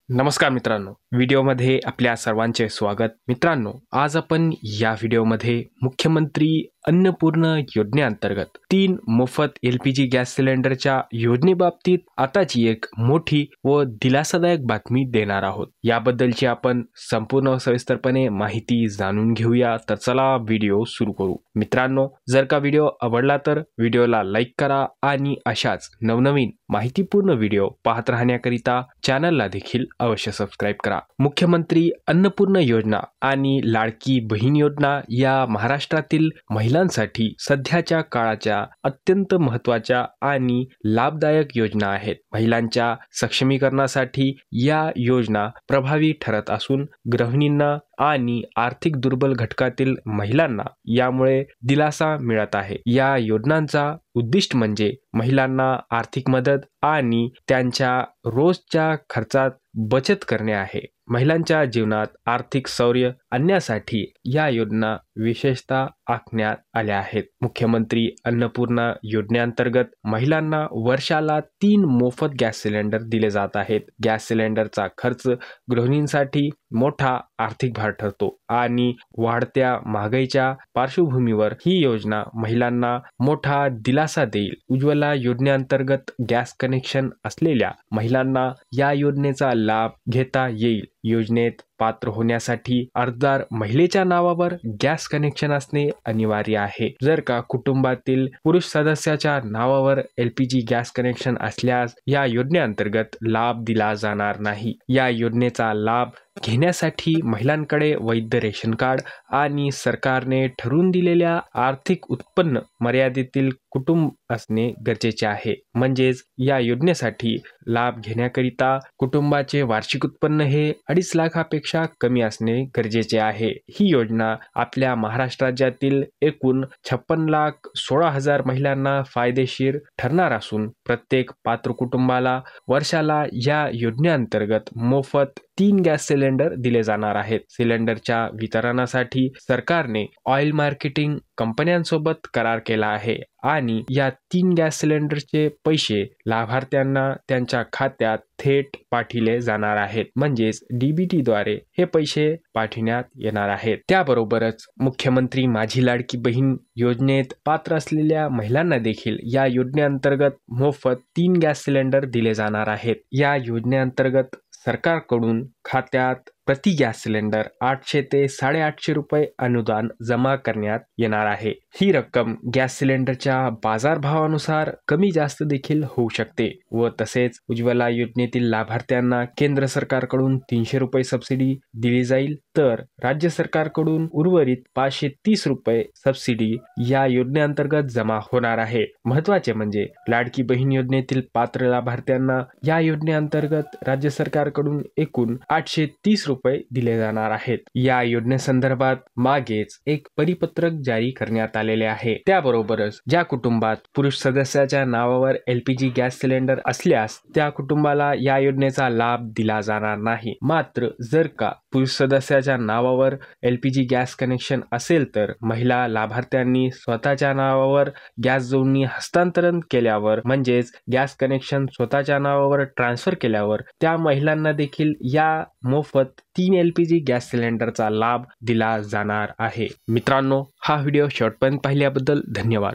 नमस्कार मित्रांनो, व्हिडिओमध्ये आपल्या सर्वांचे स्वागत। मित्रांनो, आज आपण या व्हिडिओमध्ये मुख्यमंत्री अन्नपूर्ण योजनेअंतर्गत 3 मोफत LPG गॅस सिलेंडरच्या योजनेबाबतीत आताची एक मोठी व दिलासादायक बातमी देणार आहोत। याबद्दलची आपण संपूर्ण सविस्तरपणे माहिती जाणून घेऊया। तर चला व्हिडिओ सुरू करू। मित्रांनो, जर का व्हिडिओ आवडला तर व्हिडिओला लाईक करा आणि अशाच नवनवीन माहितीपूर्ण व्हिडिओ पाहत राहण्याकरिता चॅनलला देखील अवश्य सबस्क्राइब करा। मुख्यमंत्री अन्नपूर्ण योजना आणि लाडकी बहीण योजना या महाराष्ट्रातील महिलांसाठी सध्याच्या काळाच्या अत्यंत महत्त्वाच्या आणि लाभदायक योजना आहेत। महिलांच्या सक्षमीकरणासाठी या योजना प्रभावी ठरत असून गृहिणींना आणि आर्थिक दुर्बल घटकातील महिलांना यामुळे दिलासा मिळत आहे। या योजनांचा उद्दिष्ट म्हणजे महिलांना आर्थिक मदत आणि त्यांच्या रोजच्या खर्चात बचत करणे आहे। महिलांच्या जीवनात आर्थिक शौर्य आणण्यासाठी या योजना विशेषतः आखण्यात आल्या आहेत। मुख्यमंत्री अन्नपूर्णा योजनेअंतर्गत महिलांना वर्षाला 3 मोफत गॅस सिलेंडर दिले जात आहेत। गॅस सिलेंडरचा खर्च गृहिणींसाठी मोठा आर्थिक भार ठरतो आणि वाढत्या महागाईच्या पार्श्वभूमीवर ही योजना महिलांना मोठा दिलासा देईल। उज्ज्वला योजनेअंतर्गत गॅस कनेक्शन असलेल्या महिलांना या योजनेचा लाभ घेता येईल। योजनेत पात्र होण्यासाठी अर्जदार महिलेच्या नावावर गॅस कनेक्शन असणे अनिवार्य आहे। जर का कुटुंबातील पुरुष सदस्याच्या नावावर LPG गॅस कनेक्शन असल्यास या योजनेअंतर्गत लाभ दिला जाणार नाही। या योजनेचा लाभ घेण्यासाठी महिलांकडे वैध रेशन कार्ड आणि सरकारने ठरवून दिलेल्या आर्थिक उत्पन्न मर्यादेतील कुटुंब असणे गरजेचे आहे। म्हणजेच या योजनेसाठी लाभ घेण्याकरिता कुटुंबाचे वार्षिक उत्पन्न हे 2.5 लाखापेक्षा कमी असणे गरजेचे आहे। ही योजना आपल्या महाराष्ट्र राज्यातील एकूण 56,16,000 महिलांना फायदेशीर ठरणार असून प्रत्येक पात्र कुटुंबाला वर्षाला या योजनेअंतर्गत मोफत 3 गॅस सिलेंडर दिले जाणार आहेत। सिलेंडरच्या वितरणासाठी सरकारने ऑइल मार्केटिंग कंपन्यांसोबत करार केला आहे आणि या 3 गॅस सिलेंडरचे पैसे लाभार्थ्यांना त्यांच्या खात्यात थेट पाठविले जाणार आहेत। म्हणजेच DBT द्वारे हे पैसे पाठविण्यात येणार आहेत। त्याबरोबरच मुख्यमंत्री माझी लाडकी बहीण योजनेत पात्र असलेल्या महिलांना देखील या योजनेअंतर्गत मोफत 3 गॅस सिलेंडर दिले जाणार आहेत। या योजनेअंतर्गत सरकारकडून खात्यात प्रति गॅस सिलेंडर 800 ते 850 रुपये अनुदान जमा करण्यात येणार आहे। ही रक्कम गॅस सिलेंडरच्या बाजारभावानुसार कमी जास्त देखील होऊ शकते व तसेच उज्ज्वला योजनेतील लाभार्थ्यांना केंद्र सरकारकडून 300 रुपये सबसिडी दिली जाईल तर राज्य सरकारकडून उर्वरित 530 रुपये सबसिडी या योजनेअंतर्गत जमा होणार आहे। महत्त्वाचे म्हणजे लाडकी बहीण योजनेतील पात्र लाभार्थ्यांना या योजनेअंतर्गत राज्य सरकारकडून एकूण 830 रुपये दिले जाणार आहेत। या योजनेसंदर्भात मागेच एक परिपत्रक जारी करण्यात आलेले आहे। त्याबरोबरच ज्या कुटुंबात पुरुष सदस्याच्या नावावर LPG गॅस सिलेंडर असल्यास त्या कुटुंबाला या योजनेचा लाभ दिला जाणार नाही। मात्र जर का पुरुष सदस्याच्या नावावर LPG गॅस कनेक्शन असेल तर महिला लाभार्थ्यांनी स्वतःच्या नावावर गॅस जोडणी हस्तांतरण केल्यावर म्हणजेच गॅस कनेक्शन स्वतःच्या नावावर ट्रान्सफर केल्यावर त्या महिलांना देखील या मोफत 3 LPG गॅस सिलेंडरचा लाभ दिला जाणार आहे। मित्रांनो, हा व्हिडिओ शेवटपर्यंत पाहिल्याबद्दल धन्यवाद।